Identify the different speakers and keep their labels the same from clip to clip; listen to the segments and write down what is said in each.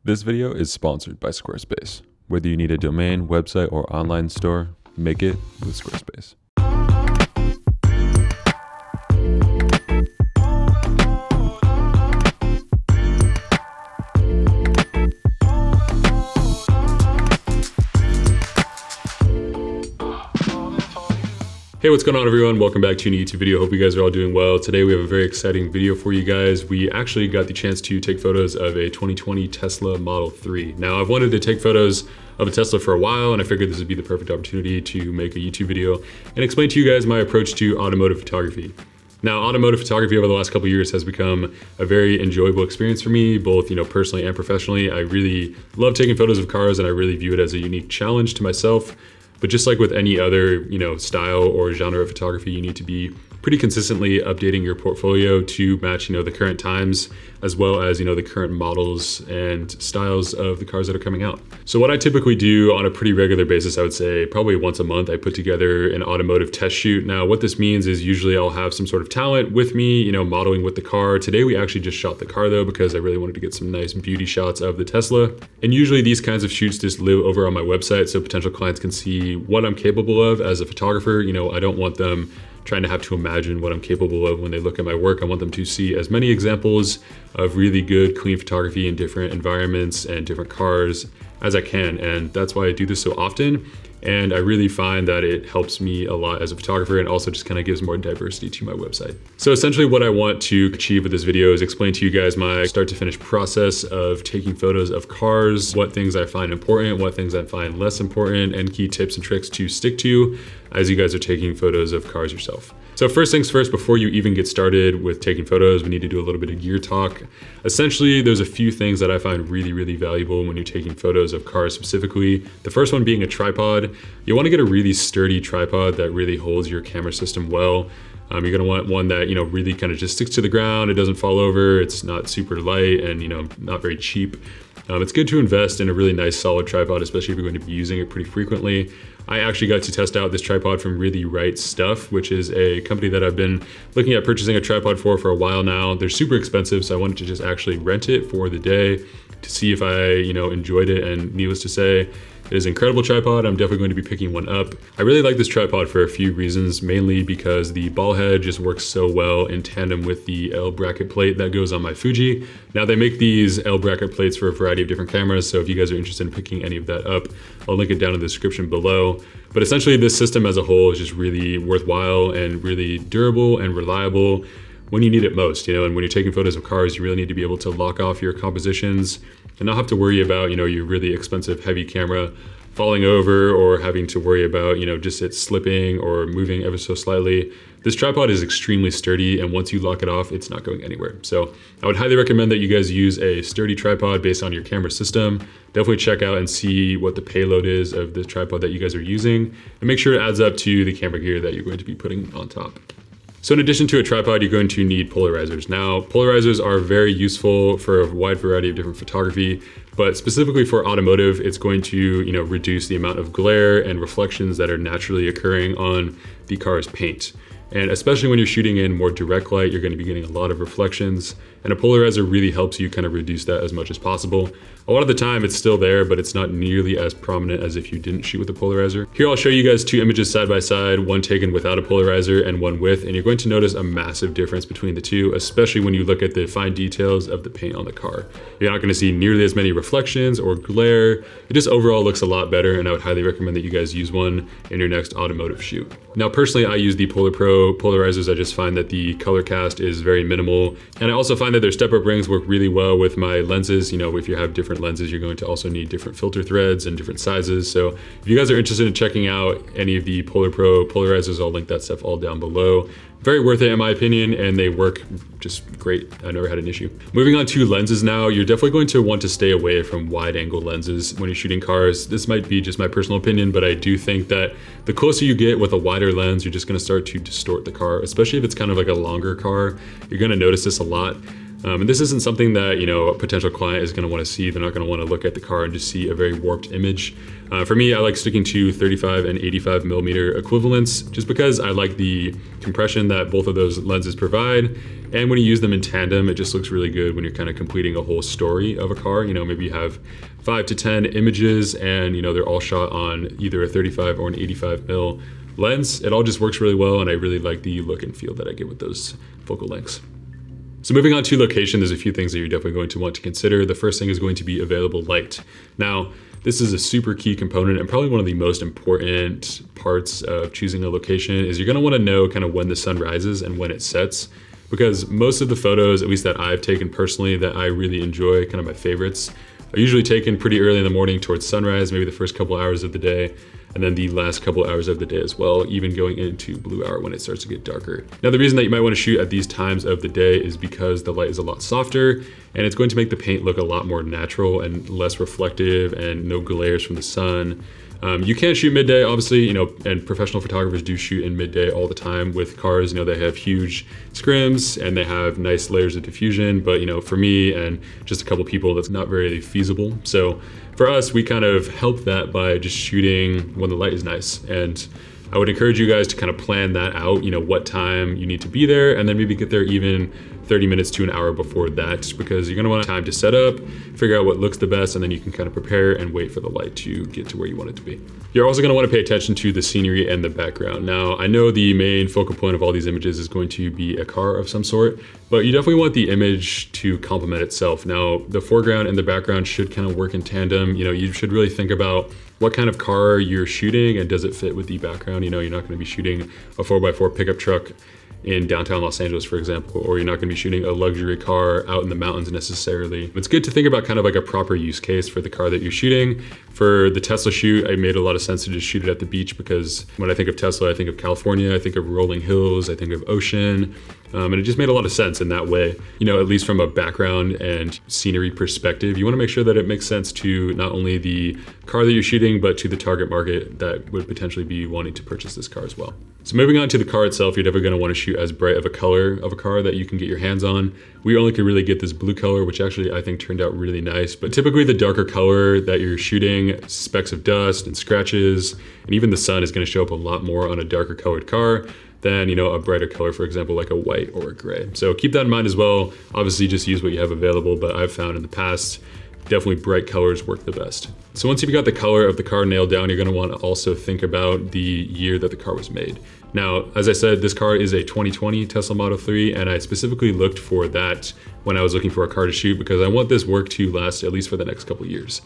Speaker 1: This video is sponsored by Squarespace. Whether you need a domain, website, or online store, make it with Squarespace. Hey, what's going on everyone? Welcome back to a new YouTube video. Hope you guys are all doing well. Today we have a very exciting video for you guys. We actually got the chance to take photos of a 2020 Tesla Model 3. Now I've wanted to take photos of a Tesla for a while, and I figured this would be the perfect opportunity to make a YouTube video and explain to you guys my approach to automotive photography. Now, automotive photography over the last couple of years has become a very enjoyable experience for me, both personally and professionally. I really love taking photos of cars, and I really view it as a unique challenge to myself. But just like with any other, style or genre of photography, you need to be pretty consistently updating your portfolio to match, the current times, as well as, the current models and styles of the cars that are coming out. So what I typically do on a pretty regular basis, I would say probably once a month, I put together an automotive test shoot. Now, what this means is usually I'll have some sort of talent with me, modeling with the car. Today, we actually just shot the car though, because I really wanted to get some nice beauty shots of the Tesla. And usually these kinds of shoots just live over on my website so potential clients can see what I'm capable of as a photographer. I don't want them trying to have to imagine what I'm capable of when they look at my work. I want them to see as many examples of really good, clean photography in different environments and different cars as I can. And that's why I do this so often. And I really find that it helps me a lot as a photographer, and also just kind of gives more diversity to my website. So essentially what I want to achieve with this video is explain to you guys my start to finish process of taking photos of cars, what things I find important, what things I find less important, and key tips and tricks to stick to as you guys are taking photos of cars yourself. So first things first, before you even get started with taking photos, we need to do a little bit of gear talk. Essentially, there's a few things that I find really, really valuable when you're taking photos of cars specifically. The first one being a tripod. You want to get a really sturdy tripod that really holds your camera system well. You're gonna want one that, really kind of just sticks to the ground. It doesn't fall over. It's not super light and, not very cheap. It's good to invest in a really nice solid tripod, especially if you're going to be using it pretty frequently. I actually got to test out this tripod from Really Right Stuff, which is a company that I've been looking at purchasing a tripod for a while now. They're super expensive, so I wanted to just actually rent it for the day to see if I, enjoyed it. And needless to say, it is an incredible tripod. I'm definitely going to be picking one up. I really like this tripod for a few reasons, mainly because the ball head just works so well in tandem with the L bracket plate that goes on my Fuji. Now they make these L bracket plates for a variety of different cameras, so if you guys are interested in picking any of that up, I'll link it down in the description below. But essentially this system as a whole is just really worthwhile and really durable and reliable when you need it most, and when you're taking photos of cars, you really need to be able to lock off your compositions and not have to worry about, your really expensive heavy camera falling over or having to worry about, just it slipping or moving ever so slightly. This tripod is extremely sturdy, and once you lock it off, it's not going anywhere. So I would highly recommend that you guys use a sturdy tripod based on your camera system. Definitely check out and see what the payload is of the tripod that you guys are using, and make sure it adds up to the camera gear that you're going to be putting on top. So in addition to a tripod, you're going to need polarizers. Now, polarizers are very useful for a wide variety of different photography, but specifically for automotive, it's going to, reduce the amount of glare and reflections that are naturally occurring on the car's paint. And especially when you're shooting in more direct light, you're going to be getting a lot of reflections, and a polarizer really helps you kind of reduce that as much as possible. A lot of the time it's still there, but it's not nearly as prominent as if you didn't shoot with a polarizer. Here I'll show you guys two images side by side, one taken without a polarizer and one with, and you're going to notice a massive difference between the two, especially when you look at the fine details of the paint on the car. You're not going to see nearly as many reflections or glare. It just overall looks a lot better, and I would highly recommend that you guys use one in your next automotive shoot. Now personally, I use the Polar Pro polarizers. I just find that the color cast is very minimal, and I also find that their step-up rings work really well with my lenses. If you have different lenses, you're going to also need different filter threads and different sizes. So if you guys are interested in checking out any of the Polar Pro polarizers, I'll link that stuff all down below. Very worth it in my opinion, and they work just great. I never had an issue. Moving on to lenses now, you're definitely going to want to stay away from wide angle lenses when you're shooting cars. This might be just my personal opinion, but I do think that the closer you get with a wider lens, you're just gonna start to distort the car, especially if it's kind of like a longer car. You're gonna notice this a lot. And this isn't something that, a potential client is going to want to see. They're not going to want to look at the car and just see a very warped image. For me, I like sticking to 35 and 85 millimeter equivalents just because I like the compression that both of those lenses provide. And when you use them in tandem, it just looks really good when you're kind of completing a whole story of a car. Maybe you have 5 to 10 images and, they're all shot on either a 35 or an 85 mil lens. It all just works really well, and I really like the look and feel that I get with those focal lengths. So moving on to location, there's a few things that you're definitely going to want to consider. The first thing is going to be available light. Now, this is a super key component and probably one of the most important parts of choosing a location is you're going to want to know kind of when the sun rises and when it sets, because most of the photos, at least that I've taken personally, that I really enjoy, kind of my favorites, are usually taken pretty early in the morning towards sunrise, maybe the first couple hours of the day, and then the last couple hours of the day as well, even going into blue hour when it starts to get darker. Now, the reason that you might want to shoot at these times of the day is because the light is a lot softer and it's going to make the paint look a lot more natural and less reflective and no glares from the sun. You can shoot midday, obviously, and professional photographers do shoot in midday all the time with cars. They have huge scrims and they have nice layers of diffusion, but for me and just a couple people, that's not very feasible. So for us, we kind of help that by just shooting when the light is nice. And I would encourage you guys to kind of plan that out, what time you need to be there, and then maybe get there even 30 minutes to an hour before that, just because you're gonna want time to set up, figure out what looks the best, and then you can kind of prepare and wait for the light to get to where you want it to be. You're also gonna wanna pay attention to the scenery and the background. Now, I know the main focal point of all these images is going to be a car of some sort, but you definitely want the image to complement itself. Now, the foreground and the background should kind of work in tandem. You should really think about what kind of car you're shooting and does it fit with the background. You're not gonna be shooting a 4x4 pickup truck in downtown Los Angeles, for example, or you're not gonna be shooting a luxury car out in the mountains necessarily. It's good to think about kind of like a proper use case for the car that you're shooting. For the Tesla shoot, it made a lot of sense to just shoot it at the beach because when I think of Tesla, I think of California, I think of rolling hills, I think of ocean, and it just made a lot of sense in that way. At least from a background and scenery perspective, you wanna make sure that it makes sense to not only the car that you're shooting, but to the target market that would potentially be wanting to purchase this car as well. So moving on to the car itself, you're definitely gonna wanna shoot as bright of a color of a car that you can get your hands on. We only could really get this blue color, which actually I think turned out really nice. But typically the darker color that you're shooting, specks of dust and scratches, and even the sun is gonna show up a lot more on a darker colored car than a brighter color, for example, like a white or a gray. So keep that in mind as well. Obviously just use what you have available, but I've found in the past, definitely bright colors work the best. So once you've got the color of the car nailed down, you're gonna wanna also think about the year that the car was made. Now, as I said, this car is a 2020 Tesla Model 3, and I specifically looked for that when I was looking for a car to shoot because I want this work to last at least for the next couple years.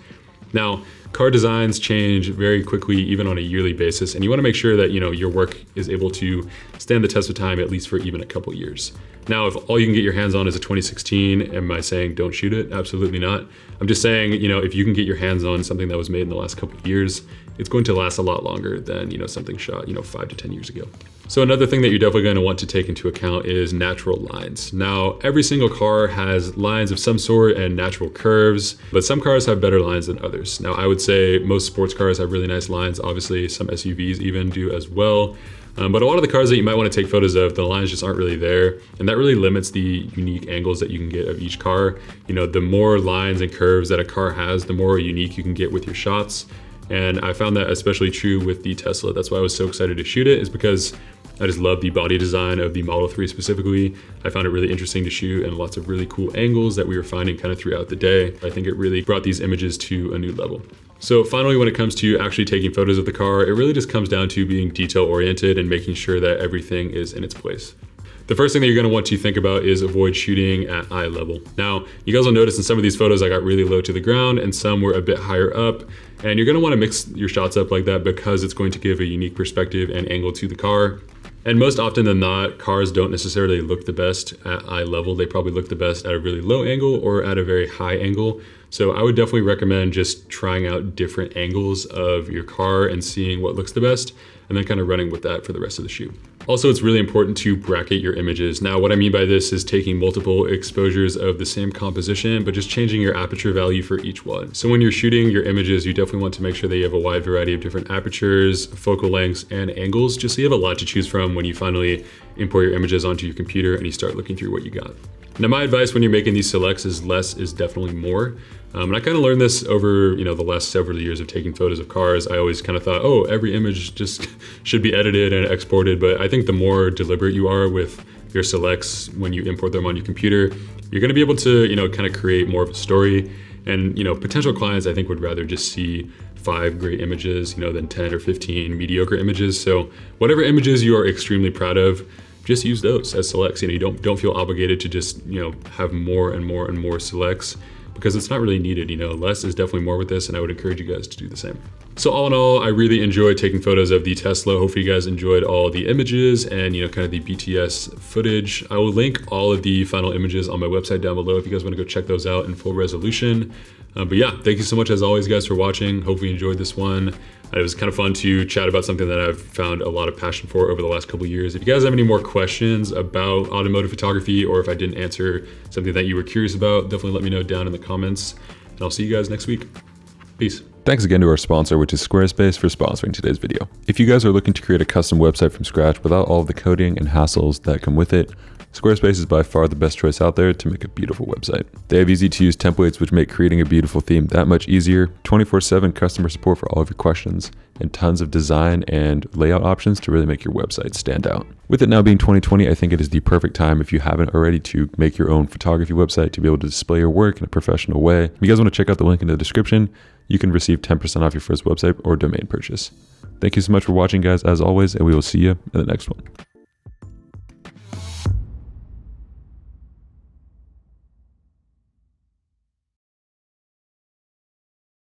Speaker 1: Now, car designs change very quickly, even on a yearly basis, and you wanna make sure that your work is able to stand the test of time at least for even a couple years. Now, if all you can get your hands on is a 2016, am I saying don't shoot it? Absolutely not. I'm just saying, if you can get your hands on something that was made in the last couple of years, it's going to last a lot longer than, something shot, 5 to 10 years ago. So another thing that you're definitely going to want to take into account is natural lines. Now, every single car has lines of some sort and natural curves, but some cars have better lines than others. Now, I would say most sports cars have really nice lines. Obviously, some SUVs even do as well. But a lot of the cars that you might want to take photos of, the lines just aren't really there. And that really limits the unique angles that you can get of each car. The more lines and curves that a car has, the more unique you can get with your shots. And I found that especially true with the Tesla. That's why I was so excited to shoot it, is because I just love the body design of the Model 3 specifically. I found it really interesting to shoot and lots of really cool angles that we were finding kind of throughout the day. I think it really brought these images to a new level. So finally, when it comes to actually taking photos of the car, it really just comes down to being detail oriented and making sure that everything is in its place. The first thing that you're gonna want to think about is avoid shooting at eye level. Now, you guys will notice in some of these photos I got really low to the ground and some were a bit higher up. And you're gonna wanna mix your shots up like that because it's going to give a unique perspective and angle to the car. And most often than not, cars don't necessarily look the best at eye level. They probably look the best at a really low angle or at a very high angle. So I would definitely recommend just trying out different angles of your car and seeing what looks the best, and then kind of running with that for the rest of the shoot. Also, it's really important to bracket your images. Now, what I mean by this is taking multiple exposures of the same composition, but just changing your aperture value for each one. So when you're shooting your images, you definitely want to make sure that you have a wide variety of different apertures, focal lengths, and angles, just so you have a lot to choose from when you finally import your images onto your computer and you start looking through what you got. Now, my advice when you're making these selects is less is definitely more. And I kind of learned this over, the last several years of taking photos of cars. I always kind of thought, oh, every image just should be edited and exported. But I think the more deliberate you are with your selects when you import them on your computer, you're going to be able to, kind of create more of a story. And, potential clients, I think, would rather just see 5 great images, than 10 or 15 mediocre images. So whatever images you are extremely proud of, just use those as selects. You don't feel obligated to just, have more and more and more selects, because it's not really needed. Less is definitely more with this, and I would encourage you guys to do the same. So all in all, I really enjoyed taking photos of the Tesla. Hopefully you guys enjoyed all the images and kind of the BTS footage. I will link all of the final images on my website down below if you guys want to go check those out in full resolution. But yeah, thank you so much as always, guys, for watching. Hopefully you enjoyed this one. It was kind of fun to chat about something that I've found a lot of passion for over the last couple of years. If you guys have any more questions about automotive photography, or if I didn't answer something that you were curious about, definitely let me know down in the comments. And I'll see you guys next week. Peace.
Speaker 2: Thanks again to our sponsor, which is Squarespace, for sponsoring today's video. If you guys are looking to create a custom website from scratch without all of the coding and hassles that come with it, Squarespace is by far the best choice out there to make a beautiful website. They have easy to use templates which make creating a beautiful theme that much easier, 24/7 customer support for all of your questions, and tons of design and layout options to really make your website stand out. With it now being 2020, I think it is the perfect time, if you haven't already, to make your own photography website to be able to display your work in a professional way. If you guys want to check out the link in the description, you can receive 10% off your first website or domain purchase. Thank you so much for watching, guys, as always, and we will see you in the next one.